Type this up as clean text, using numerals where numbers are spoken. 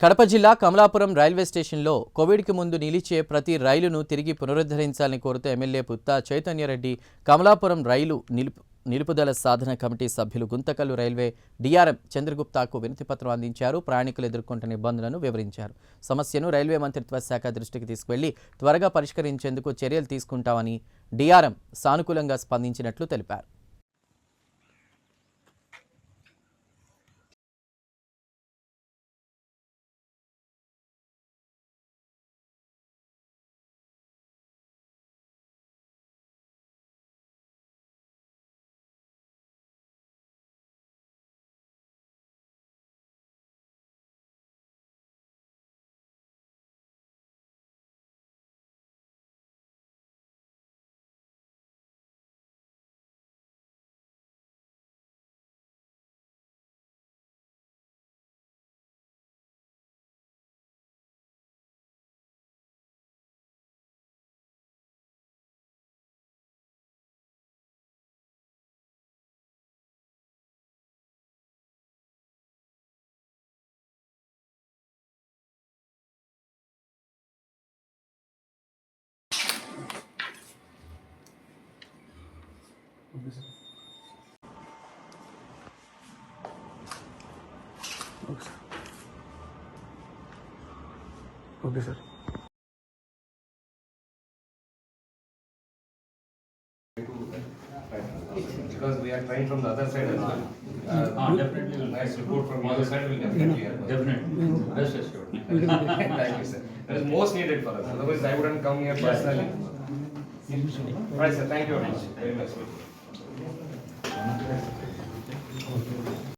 కడప జిల్లా కమలాపురం రైల్వే స్టేషన్లో కోవిడ్కి ముందు నిలిచే ప్రతి రైలును తిరిగి పునరుద్ధరించాలని కోరుతూ ఎమ్మెల్యే పుత్తా చైతన్యరెడ్డి కమలాపురం రైలు నిలుపుదల సాధన కమిటీ సభ్యులు గుంతకల్లు రైల్వే డిఆర్ఎం చంద్రగుప్తాకు వినతిపత్రం అందించారు. ప్రయాణికులు ఎదుర్కొంటున్న ఇబ్బందులను వివరించారు. సమస్యను రైల్వే మంత్రిత్వ శాఖ దృష్టికి తీసుకువెళ్లి త్వరగా పరిష్కరించేందుకు చర్యలు తీసుకుంటామని డిఆర్ఎం సానుకూలంగా స్పందించినట్లు తెలిపారు. Okay, sir. Because we are trying from the other side as well. Definitely will Nice report from the other side will definitely help. Definitely. Rest assured. Thank you, sir. That is most needed for us. Otherwise, I wouldn't come here personally. Right, sir. Thank you very much. Very much.